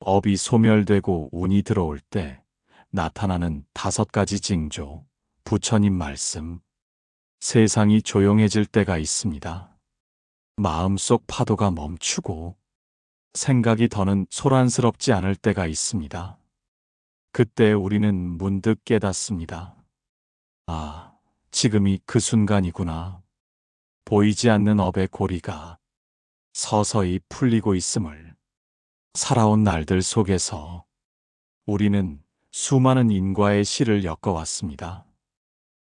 업이 소멸되고 운이 들어올 때 나타나는 5가지 징조, 부처님 말씀. 세상이 조용해질 때가 있습니다. 마음속 파도가 멈추고 생각이 더는 소란스럽지 않을 때가 있습니다. 그때 우리는 문득 깨닫습니다. 아, 지금이 그 순간이구나. 보이지 않는 업의 고리가 서서히 풀리고 있음을. 살아온 날들 속에서 우리는 수많은 인과의 시를 엮어왔습니다.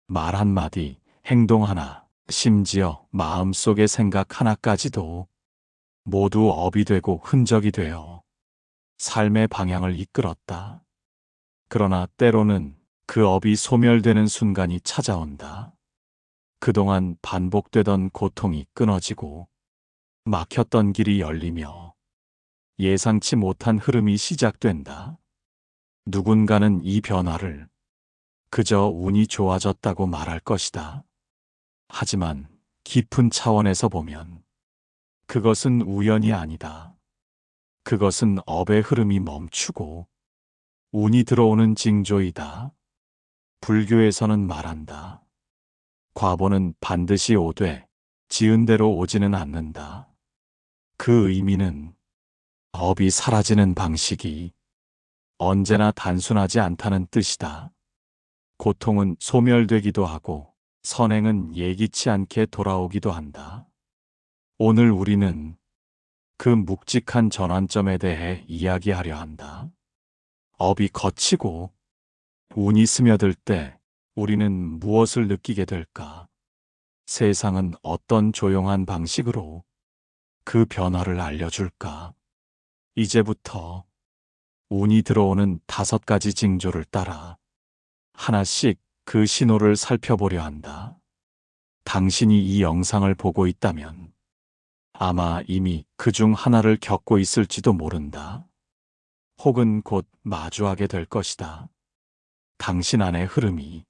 말 한마디, 행동 하나, 심지어 마음속의 생각 하나까지도 모두 업이 되고 흔적이 되어 삶의 방향을 이끌었다. 그러나 때로는 그 업이 소멸되는 순간이 찾아온다. 그동안 반복되던 고통이 끊어지고 막혔던 길이 열리며 예상치 못한 흐름이 시작된다. 누군가는 이 변화를 그저 운이 좋아졌다고 말할 것이다. 하지만 깊은 차원에서 보면 그것은 우연이 아니다. 그것은 업의 흐름이 멈추고 운이 들어오는 징조이다. 불교에서는 말한다. 과보는 반드시 오되 지은 대로 오지는 않는다. 그 의미는 업이 사라지는 방식이 언제나 단순하지 않다는 뜻이다. 고통은 소멸되기도 하고 선행은 예기치 않게 돌아오기도 한다. 오늘 우리는 그 묵직한 전환점에 대해 이야기하려 한다. 업이 거치고 운이 스며들 때 우리는 무엇을 느끼게 될까? 세상은 어떤 조용한 방식으로 그 변화를 알려줄까? 이제부터 운이 들어오는 5가지 징조를 따라 하나씩 그 신호를 살펴보려 한다. 당신이 이 영상을 보고 있다면 아마 이미 그중 하나를 겪고 있을지도 모른다. 혹은 곧 마주하게 될 것이다. 당신 안의 흐름이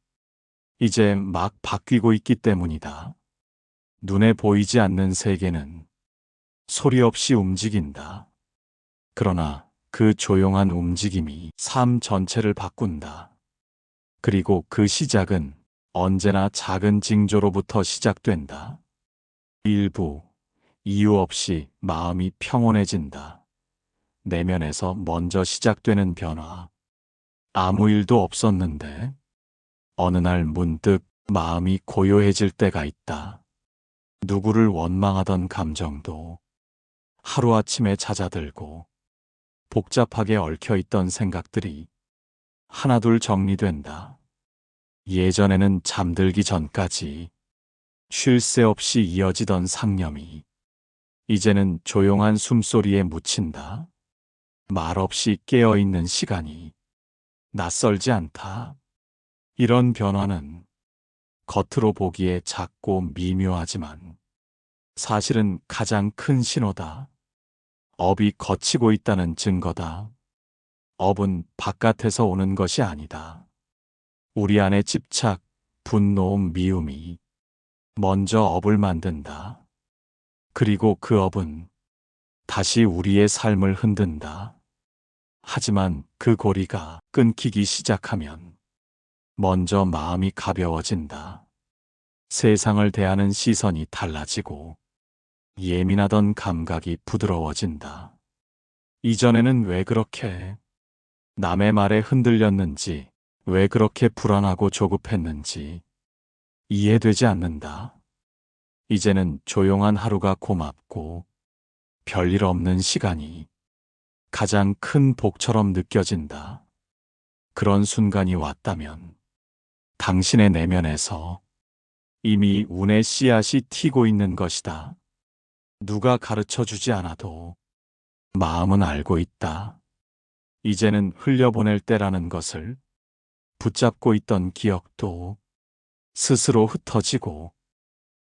이제 막 바뀌고 있기 때문이다. 눈에 보이지 않는 세계는 소리 없이 움직인다. 그러나 그 조용한 움직임이 삶 전체를 바꾼다. 그리고 그 시작은 언제나 작은 징조로부터 시작된다. 일부, 이유 없이 마음이 평온해진다. 내면에서 먼저 시작되는 변화. 아무 일도 없었는데 어느 날 문득 마음이 고요해질 때가 있다. 누구를 원망하던 감정도 하루아침에 잦아들고 복잡하게 얽혀있던 생각들이 하나둘 정리된다. 예전에는 잠들기 전까지 쉴 새 없이 이어지던 상념이 이제는 조용한 숨소리에 묻힌다. 말없이 깨어있는 시간이 낯설지 않다. 이런 변화는 겉으로 보기에 작고 미묘하지만 사실은 가장 큰 신호다. 업이 거치고 있다는 증거다. 업은 바깥에서 오는 것이 아니다. 우리 안의 집착, 분노, 미움이 먼저 업을 만든다. 그리고 그 업은 다시 우리의 삶을 흔든다. 하지만 그 고리가 끊기기 시작하면 먼저 마음이 가벼워진다. 세상을 대하는 시선이 달라지고 예민하던 감각이 부드러워진다. 이전에는 왜 그렇게 남의 말에 흔들렸는지, 왜 그렇게 불안하고 조급했는지 이해되지 않는다. 이제는 조용한 하루가 고맙고 별일 없는 시간이 가장 큰 복처럼 느껴진다. 그런 순간이 왔다면 당신의 내면에서 이미 운의 씨앗이 튀고 있는 것이다. 누가 가르쳐 주지 않아도 마음은 알고 있다. 이제는 흘려보낼 때라는 것을. 붙잡고 있던 기억도 스스로 흩어지고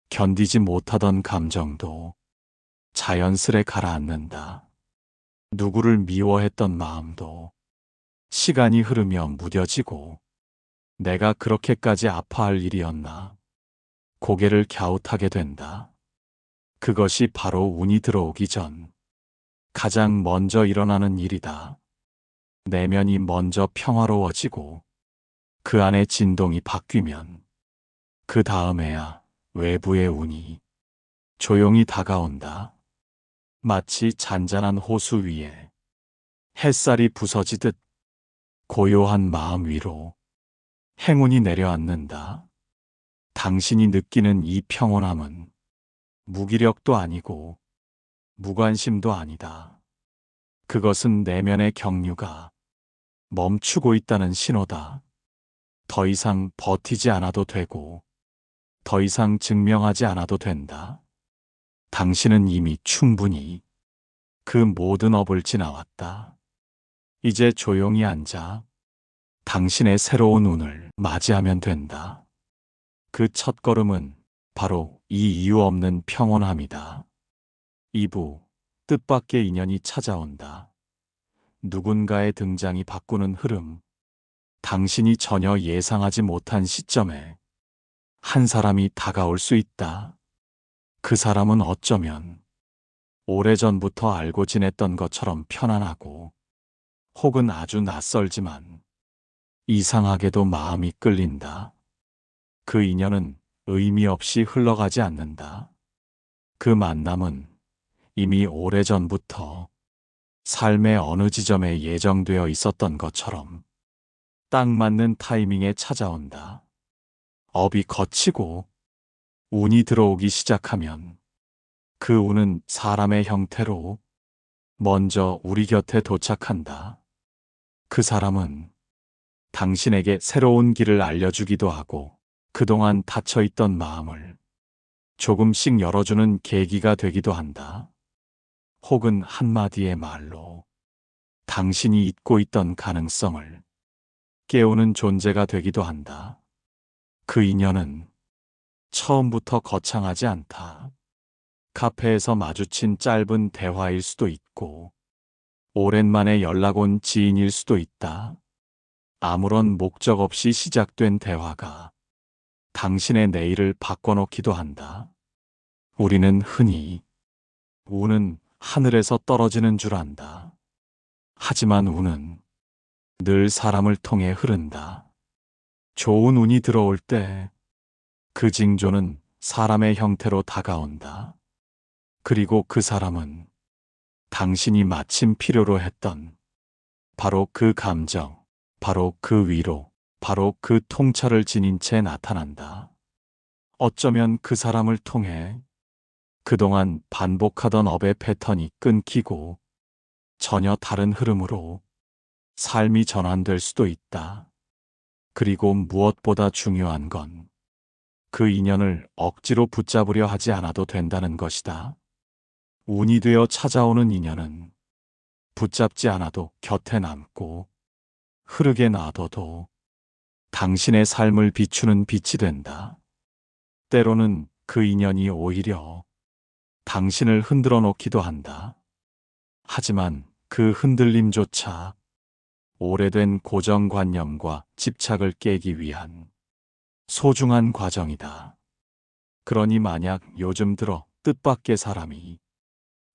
견디지 못하던 감정도 자연스레 가라앉는다. 누구를 미워했던 마음도 시간이 흐르며 무뎌지고 내가 그렇게까지 아파할 일이었나? 고개를 갸웃하게 된다. 그것이 바로 운이 들어오기 전 가장 먼저 일어나는 일이다. 내면이 먼저 평화로워지고 그 안의 진동이 바뀌면 그 다음에야 외부의 운이 조용히 다가온다. 마치 잔잔한 호수 위에 햇살이 부서지듯 고요한 마음 위로 행운이 내려앉는다. 당신이 느끼는 이 평온함은 무기력도 아니고 무관심도 아니다. 그것은 내면의 경류가 멈추고 있다는 신호다. 더 이상 버티지 않아도 되고, 더 이상 증명하지 않아도 된다. 당신은 이미 충분히 그 모든 업을 지나왔다. 이제 조용히 앉아 당신의 새로운 운을 맞이하면 된다. 그 첫걸음은 바로 이 이유 없는 평온함이다. 2부, 뜻밖의 인연이 찾아온다. 누군가의 등장이 바꾸는 흐름. 당신이 전혀 예상하지 못한 시점에 한 사람이 다가올 수 있다. 그 사람은 어쩌면 오래전부터 알고 지냈던 것처럼 편안하고 혹은 아주 낯설지만 이상하게도 마음이 끌린다. 그 인연은 의미 없이 흘러가지 않는다. 그 만남은 이미 오래전부터 삶의 어느 지점에 예정되어 있었던 것처럼 딱 맞는 타이밍에 찾아온다. 업이 거치고 운이 들어오기 시작하면 그 운은 사람의 형태로 먼저 우리 곁에 도착한다. 그 사람은 당신에게 새로운 길을 알려주기도 하고 그동안 닫혀있던 마음을 조금씩 열어주는 계기가 되기도 한다. 혹은 한마디의 말로 당신이 잊고 있던 가능성을 깨우는 존재가 되기도 한다. 그 인연은 처음부터 거창하지 않다. 카페에서 마주친 짧은 대화일 수도 있고, 오랜만에 연락 온 지인일 수도 있다. 아무런 목적 없이 시작된 대화가 당신의 내일을 바꿔놓기도 한다. 우리는 흔히 운은 하늘에서 떨어지는 줄 안다. 하지만 운은 늘 사람을 통해 흐른다. 좋은 운이 들어올 때 그 징조는 사람의 형태로 다가온다. 그리고 그 사람은 당신이 마침 필요로 했던 바로 그 감정, 바로 그 위로, 바로 그 통찰을 지닌 채 나타난다. 어쩌면 그 사람을 통해 그동안 반복하던 업의 패턴이 끊기고 전혀 다른 흐름으로 삶이 전환될 수도 있다. 그리고 무엇보다 중요한 건 그 인연을 억지로 붙잡으려 하지 않아도 된다는 것이다. 운이 되어 찾아오는 인연은 붙잡지 않아도 곁에 남고 흐르게 놔둬도 당신의 삶을 비추는 빛이 된다. 때로는 그 인연이 오히려 당신을 흔들어 놓기도 한다. 하지만 그 흔들림조차 오래된 고정관념과 집착을 깨기 위한 소중한 과정이다. 그러니 만약 요즘 들어 뜻밖의 사람이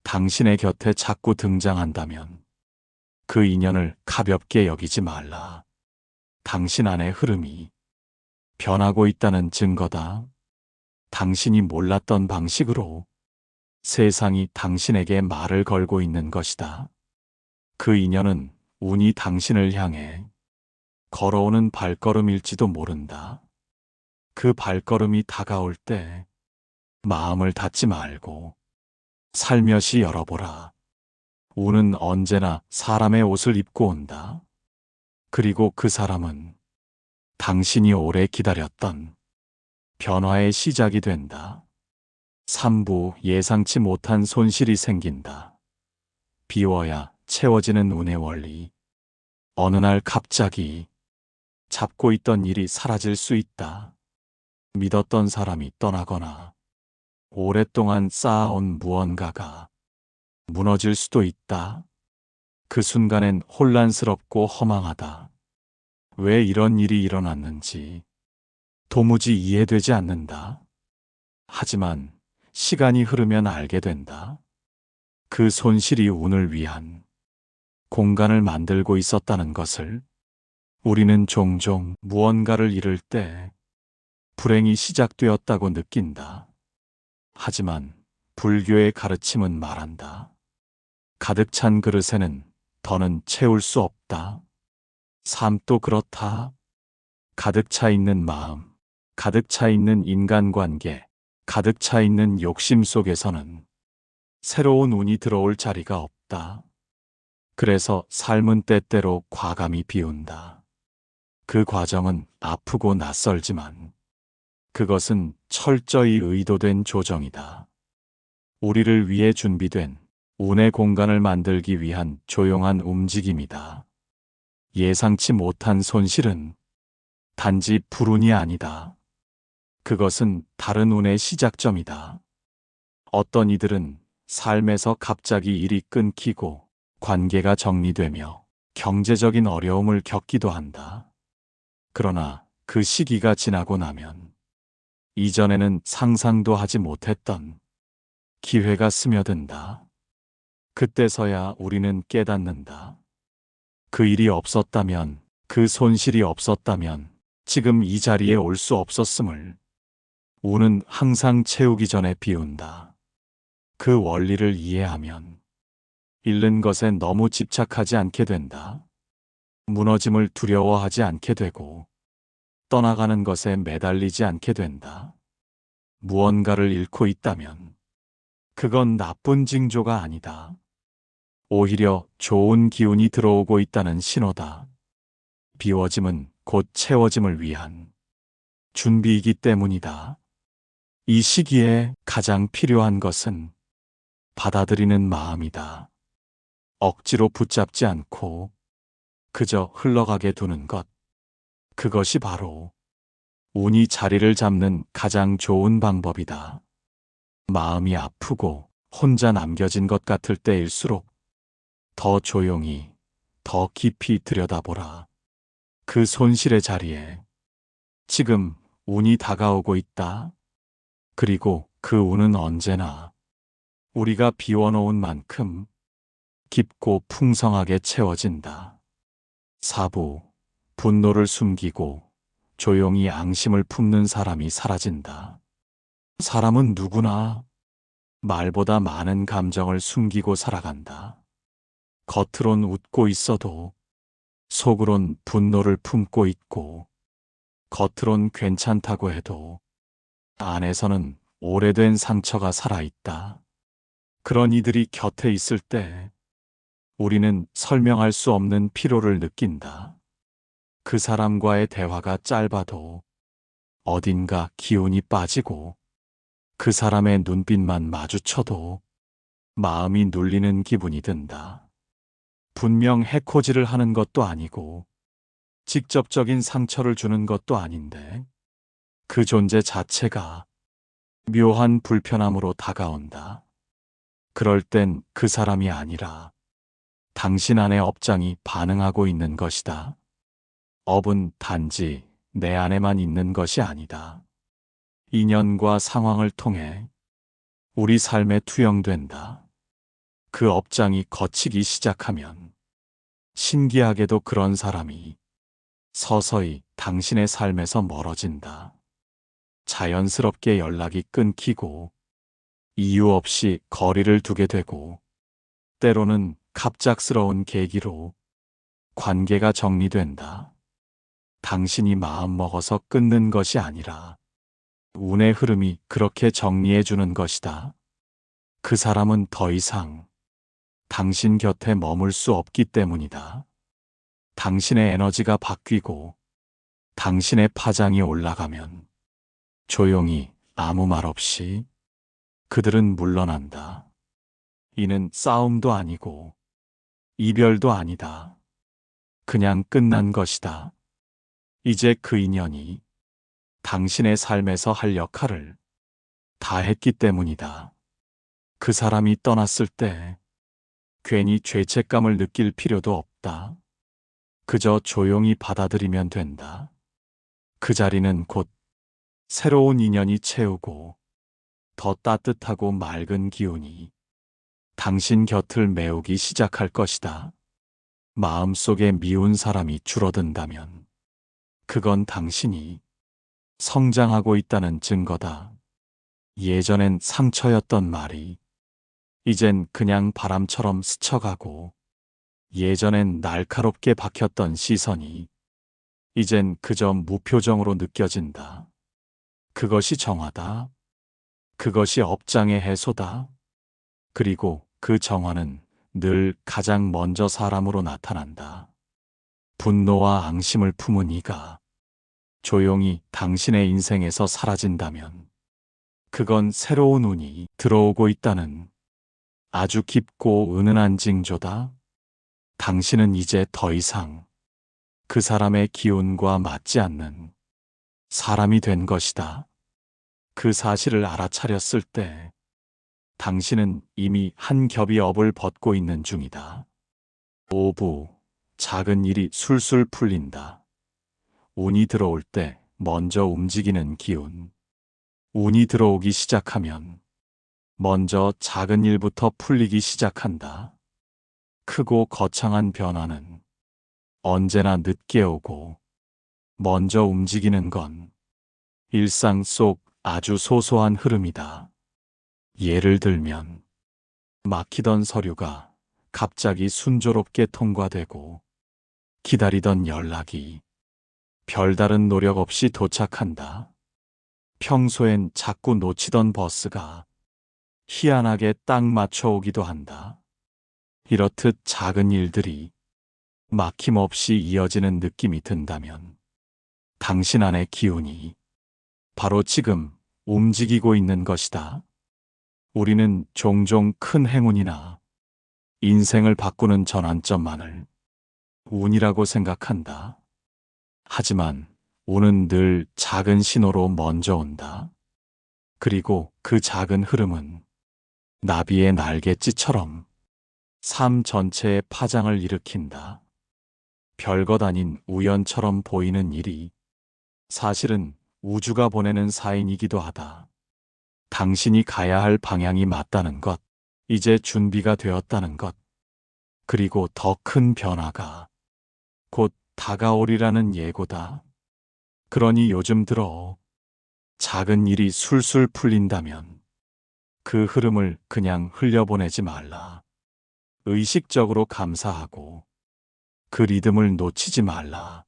당신의 곁에 자꾸 등장한다면 그 인연을 가볍게 여기지 말라. 당신 안의 흐름이 변하고 있다는 증거다. 당신이 몰랐던 방식으로 세상이 당신에게 말을 걸고 있는 것이다. 그 인연은 운이 당신을 향해 걸어오는 발걸음일지도 모른다. 그 발걸음이 다가올 때 마음을 닫지 말고 살며시 열어보라. 운은 언제나 사람의 옷을 입고 온다. 그리고 그 사람은 당신이 오래 기다렸던 변화의 시작이 된다. 3부, 예상치 못한 손실이 생긴다. 비워야 채워지는 운의 원리. 어느 날 갑자기 잡고 있던 일이 사라질 수 있다. 믿었던 사람이 떠나거나 오랫동안 쌓아온 무언가가 무너질 수도 있다. 그 순간엔 혼란스럽고 허망하다. 왜 이런 일이 일어났는지 도무지 이해되지 않는다. 하지만 시간이 흐르면 알게 된다. 그 손실이 운을 위한 공간을 만들고 있었다는 것을. 우리는 종종 무언가를 잃을 때 불행이 시작되었다고 느낀다. 하지만 불교의 가르침은 말한다. 가득 찬 그릇에는 더는 채울 수 없다. 삶도 그렇다. 가득 차 있는 마음, 가득 차 있는 인간관계, 가득 차 있는 욕심 속에서는 새로운 운이 들어올 자리가 없다. 그래서 삶은 때때로 과감히 비운다. 그 과정은 아프고 낯설지만 그것은 철저히 의도된 조정이다. 우리를 위해 준비된 운의 공간을 만들기 위한 조용한 움직임이다. 예상치 못한 손실은 단지 불운이 아니다. 그것은 다른 운의 시작점이다. 어떤 이들은 삶에서 갑자기 일이 끊기고 관계가 정리되며 경제적인 어려움을 겪기도 한다. 그러나 그 시기가 지나고 나면 이전에는 상상도 하지 못했던 기회가 스며든다. 그때서야 우리는 깨닫는다. 그 일이 없었다면, 그 손실이 없었다면 지금 이 자리에 올 수 없었음을. 운은 항상 채우기 전에 비운다. 그 원리를 이해하면 잃는 것에 너무 집착하지 않게 된다. 무너짐을 두려워하지 않게 되고 떠나가는 것에 매달리지 않게 된다. 무언가를 잃고 있다면 그건 나쁜 징조가 아니다. 오히려 좋은 기운이 들어오고 있다는 신호다. 비워짐은 곧 채워짐을 위한 준비이기 때문이다. 이 시기에 가장 필요한 것은 받아들이는 마음이다. 억지로 붙잡지 않고 그저 흘러가게 두는 것. 그것이 바로 운이 자리를 잡는 가장 좋은 방법이다. 마음이 아프고 혼자 남겨진 것 같을 때일수록 더 조용히, 더 깊이 들여다보라. 그 손실의 자리에 지금 운이 다가오고 있다. 그리고 그 운은 언제나 우리가 비워놓은 만큼 깊고 풍성하게 채워진다. 사부, 분노를 숨기고 조용히 앙심을 품는 사람이 사라진다. 사람은 누구나 말보다 많은 감정을 숨기고 살아간다. 겉으론 웃고 있어도 속으론 분노를 품고 있고, 겉으론 괜찮다고 해도 안에서는 오래된 상처가 살아있다. 그런 이들이 곁에 있을 때 우리는 설명할 수 없는 피로를 느낀다. 그 사람과의 대화가 짧아도 어딘가 기운이 빠지고 그 사람의 눈빛만 마주쳐도 마음이 눌리는 기분이 든다. 분명 해코지를 하는 것도 아니고 직접적인 상처를 주는 것도 아닌데 그 존재 자체가 묘한 불편함으로 다가온다. 그럴 땐 그 사람이 아니라 당신 안의 업장이 반응하고 있는 것이다. 업은 단지 내 안에만 있는 것이 아니다. 인연과 상황을 통해 우리 삶에 투영된다. 그 업장이 거치기 시작하면 신기하게도 그런 사람이 서서히 당신의 삶에서 멀어진다. 자연스럽게 연락이 끊기고 이유 없이 거리를 두게 되고 때로는 갑작스러운 계기로 관계가 정리된다. 당신이 마음먹어서 끊는 것이 아니라 운의 흐름이 그렇게 정리해 주는 것이다. 그 사람은 더 이상 당신 곁에 머물 수 없기 때문이다. 당신의 에너지가 바뀌고 당신의 파장이 올라가면 조용히 아무 말 없이 그들은 물러난다. 이는 싸움도 아니고 이별도 아니다. 그냥 끝난 것이다. 이제 그 인연이 당신의 삶에서 할 역할을 다 했기 때문이다. 그 사람이 떠났을 때 괜히 죄책감을 느낄 필요도 없다. 그저 조용히 받아들이면 된다. 그 자리는 곧 새로운 인연이 채우고 더 따뜻하고 맑은 기운이 당신 곁을 메우기 시작할 것이다. 마음속에 미운 사람이 줄어든다면 그건 당신이 성장하고 있다는 증거다. 예전엔 상처였던 말이 이젠 그냥 바람처럼 스쳐가고, 예전엔 날카롭게 박혔던 시선이 이젠 그저 무표정으로 느껴진다. 그것이 정화다. 그것이 업장의 해소다. 그리고 그 정화는 늘 가장 먼저 사람으로 나타난다. 분노와 앙심을 품은 이가 조용히 당신의 인생에서 사라진다면 그건 새로운 운이 들어오고 있다는 아주 깊고 은은한 징조다. 당신은 이제 더 이상 그 사람의 기운과 맞지 않는 사람이 된 것이다. 그 사실을 알아차렸을 때 당신은 이미 한 겹의 업을 벗고 있는 중이다. 오부, 작은 일이 술술 풀린다. 운이 들어올 때 먼저 움직이는 기운. 운이 들어오기 시작하면 먼저 작은 일부터 풀리기 시작한다. 크고 거창한 변화는 언제나 늦게 오고, 먼저 움직이는 건 일상 속 아주 소소한 흐름이다. 예를 들면 막히던 서류가 갑자기 순조롭게 통과되고, 기다리던 연락이 별다른 노력 없이 도착한다. 평소엔 자꾸 놓치던 버스가 희한하게 딱 맞춰 오기도 한다. 이렇듯 작은 일들이 막힘없이 이어지는 느낌이 든다면 당신 안의 기운이 바로 지금 움직이고 있는 것이다. 우리는 종종 큰 행운이나 인생을 바꾸는 전환점만을 운이라고 생각한다. 하지만 운은 늘 작은 신호로 먼저 온다. 그리고 그 작은 흐름은 나비의 날갯짓처럼 삶 전체에 파장을 일으킨다. 별것 아닌 우연처럼 보이는 일이 사실은 우주가 보내는 사인이기도 하다. 당신이 가야 할 방향이 맞다는 것, 이제 준비가 되었다는 것, 그리고 더 큰 변화가 곧 다가오리라는 예고다. 그러니 요즘 들어 작은 일이 술술 풀린다면 그 흐름을 그냥 흘려보내지 말라. 의식적으로 감사하고 그 리듬을 놓치지 말라.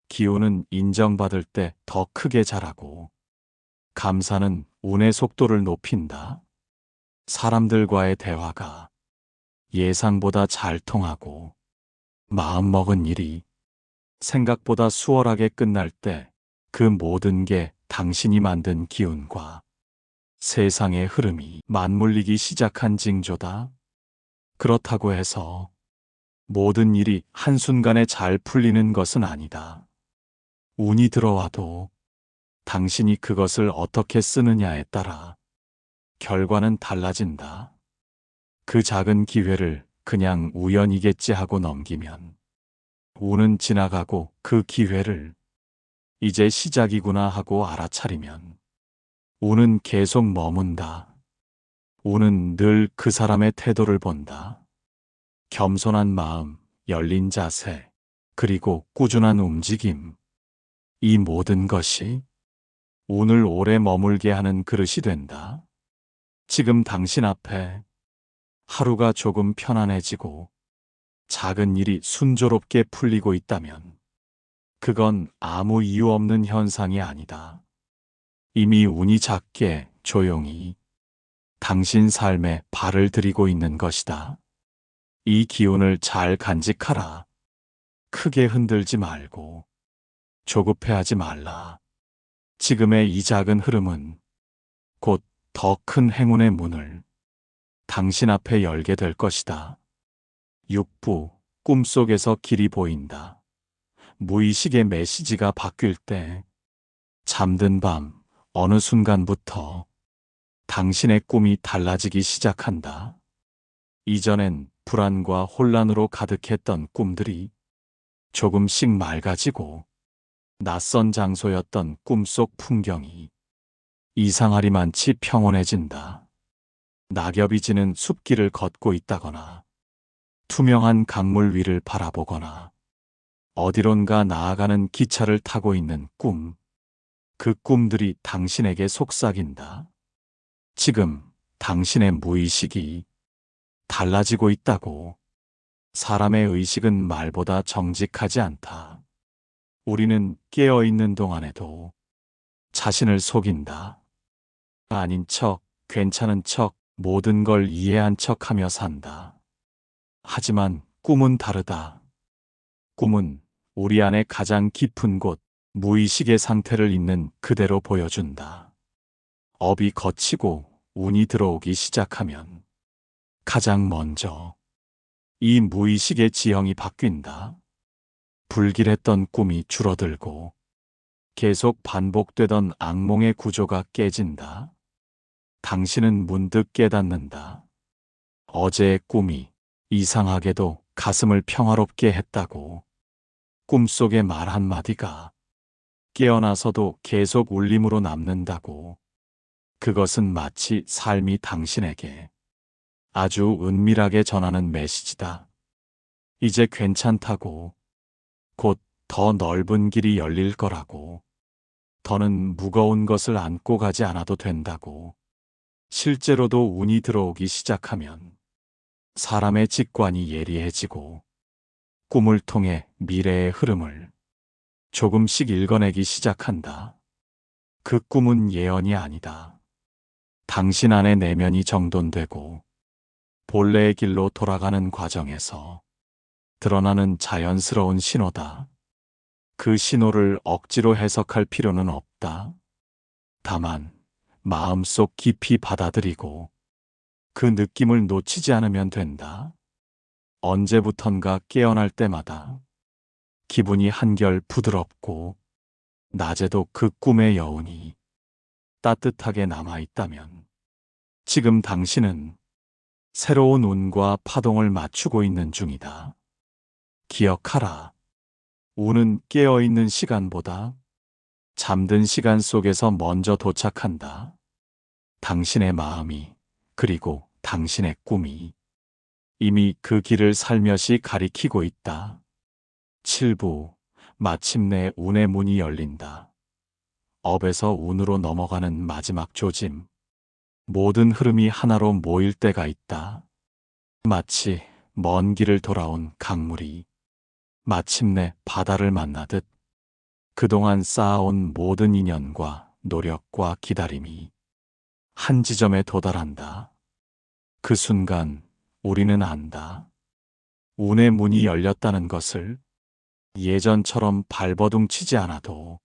기운은 인정받을 때 더 크게 자라고, 감사는 운의 속도를 높인다. 사람들과의 대화가 예상보다 잘 통하고, 마음먹은 일이 생각보다 수월하게 끝날 때 그 모든 게 당신이 만든 기운과 세상의 흐름이 맞물리기 시작한 징조다. 그렇다고 해서 모든 일이 한순간에 잘 풀리는 것은 아니다. 운이 들어와도 당신이 그것을 어떻게 쓰느냐에 따라 결과는 달라진다. 그 작은 기회를 그냥 우연이겠지 하고 넘기면 운은 지나가고, 그 기회를 이제 시작이구나 하고 알아차리면 운은 계속 머문다. 운은 늘 그 사람의 태도를 본다. 겸손한 마음, 열린 자세, 그리고 꾸준한 움직임. 이 모든 것이 운을 오래 머물게 하는 그릇이 된다. 지금 당신 앞에 하루가 조금 편안해지고 작은 일이 순조롭게 풀리고 있다면 그건 아무 이유 없는 현상이 아니다. 이미 운이 작게 조용히 당신 삶에 발을 들이고 있는 것이다. 이 기운을 잘 간직하라. 크게 흔들지 말고 조급해하지 말라. 지금의 이 작은 흐름은 곧 더 큰 행운의 문을 당신 앞에 열게 될 것이다. 육부, 꿈속에서 길이 보인다. 무의식의 메시지가 바뀔 때 잠든 밤 어느 순간부터 당신의 꿈이 달라지기 시작한다. 이전엔 불안과 혼란으로 가득했던 꿈들이 조금씩 맑아지고, 낯선 장소였던 꿈속 풍경이 이상하리만치 평온해진다. 낙엽이 지는 숲길을 걷고 있다거나 투명한 강물 위를 바라보거나 어디론가 나아가는 기차를 타고 있는 꿈. 그 꿈들이 당신에게 속삭인다. 지금 당신의 무의식이 달라지고 있다고. 사람의 의식은 말보다 정직하지 않다. 우리는 깨어있는 동안에도 자신을 속인다. 아닌 척, 괜찮은 척, 모든 걸 이해한 척하며 산다. 하지만 꿈은 다르다. 꿈은 우리 안의 가장 깊은 곳, 무의식의 상태를 있는 그대로 보여준다. 업이 거치고 운이 들어오기 시작하면 가장 먼저 이 무의식의 지형이 바뀐다. 불길했던 꿈이 줄어들고 계속 반복되던 악몽의 구조가 깨진다. 당신은 문득 깨닫는다. 어제의 꿈이 이상하게도 가슴을 평화롭게 했다고. 꿈속의 말 한마디가 깨어나서도 계속 울림으로 남는다고. 그것은 마치 삶이 당신에게 아주 은밀하게 전하는 메시지다. 이제 괜찮다고. 곧 더 넓은 길이 열릴 거라고. 더는 무거운 것을 안고 가지 않아도 된다고. 실제로도 운이 들어오기 시작하면 사람의 직관이 예리해지고 꿈을 통해 미래의 흐름을 조금씩 읽어내기 시작한다. 그 꿈은 예언이 아니다. 당신 안의 내면이 정돈되고 본래의 길로 돌아가는 과정에서 드러나는 자연스러운 신호다. 그 신호를 억지로 해석할 필요는 없다. 다만 마음속 깊이 받아들이고 그 느낌을 놓치지 않으면 된다. 언제부턴가 깨어날 때마다 기분이 한결 부드럽고 낮에도 그 꿈의 여운이 따뜻하게 남아있다면 지금 당신은 새로운 운과 파동을 맞추고 있는 중이다. 기억하라. 운은 깨어있는 시간보다 잠든 시간 속에서 먼저 도착한다. 당신의 마음이 그리고 당신의 꿈이 이미 그 길을 살며시 가리키고 있다. 7부 마침내 운의 문이 열린다. 업에서 운으로 넘어가는 마지막 조짐. 모든 흐름이 하나로 모일 때가 있다. 마치 먼 길을 돌아온 강물이 마침내 바다를 만나듯 그동안 쌓아온 모든 인연과 노력과 기다림이 한 지점에 도달한다. 그 순간 우리는 안다. 운의 문이 열렸다는 것을. 예전처럼 발버둥 치지 않아도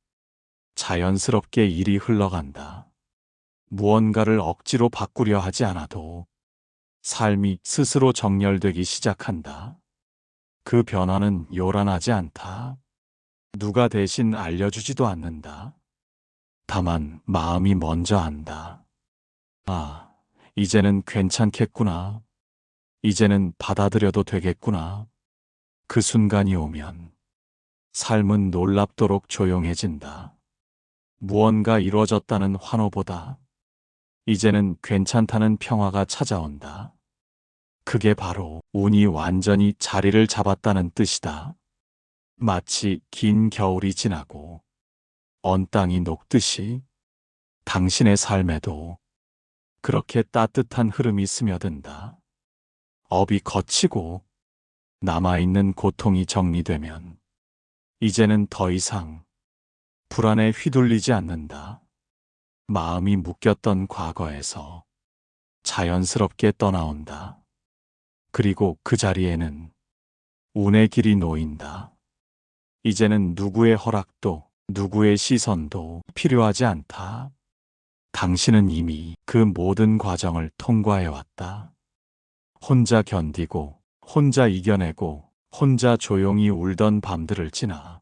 자연스럽게 일이 흘러간다. 무언가를 억지로 바꾸려 하지 않아도 삶이 스스로 정렬되기 시작한다. 그 변화는 요란하지 않다. 누가 대신 알려주지도 않는다. 다만 마음이 먼저 안다. 아, 이제는 괜찮겠구나. 이제는 받아들여도 되겠구나. 그 순간이 오면 삶은 놀랍도록 조용해진다. 무언가 이루어졌다는 환호보다 이제는 괜찮다는 평화가 찾아온다. 그게 바로 운이 완전히 자리를 잡았다는 뜻이다. 마치 긴 겨울이 지나고 언 땅이 녹듯이 당신의 삶에도 그렇게 따뜻한 흐름이 스며든다. 업이 거치고 남아있는 고통이 정리되면 이제는 더 이상 불안에 휘둘리지 않는다. 마음이 묶였던 과거에서 자연스럽게 떠나온다. 그리고 그 자리에는 운의 길이 놓인다. 이제는 누구의 허락도 누구의 시선도 필요하지 않다. 당신은 이미 그 모든 과정을 통과해왔다. 혼자 견디고 혼자 이겨내고 혼자 조용히 울던 밤들을 지나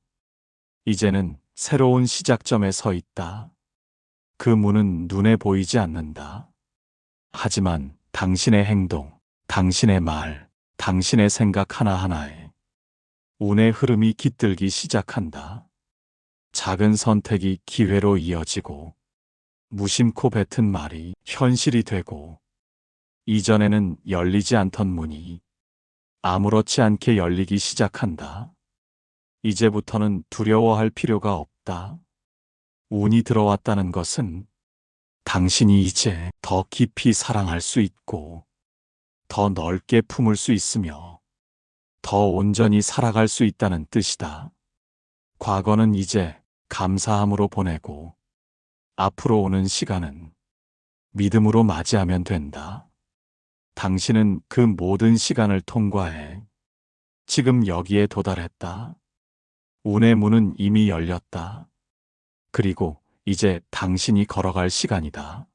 이제는 새로운 시작점에 서 있다. 그 문은 눈에 보이지 않는다. 하지만 당신의 행동, 당신의 말, 당신의 생각 하나하나에 운의 흐름이 깃들기 시작한다. 작은 선택이 기회로 이어지고 무심코 뱉은 말이 현실이 되고 이전에는 열리지 않던 문이 아무렇지 않게 열리기 시작한다. 이제부터는 두려워할 필요가 없다. 운이 들어왔다는 것은 당신이 이제 더 깊이 사랑할 수 있고, 더 넓게 품을 수 있으며, 더 온전히 살아갈 수 있다는 뜻이다. 과거는 이제 감사함으로 보내고, 앞으로 오는 시간은 믿음으로 맞이하면 된다. 당신은 그 모든 시간을 통과해 지금 여기에 도달했다. 운의 문은 이미 열렸다. 그리고 이제 당신이 걸어갈 시간이다.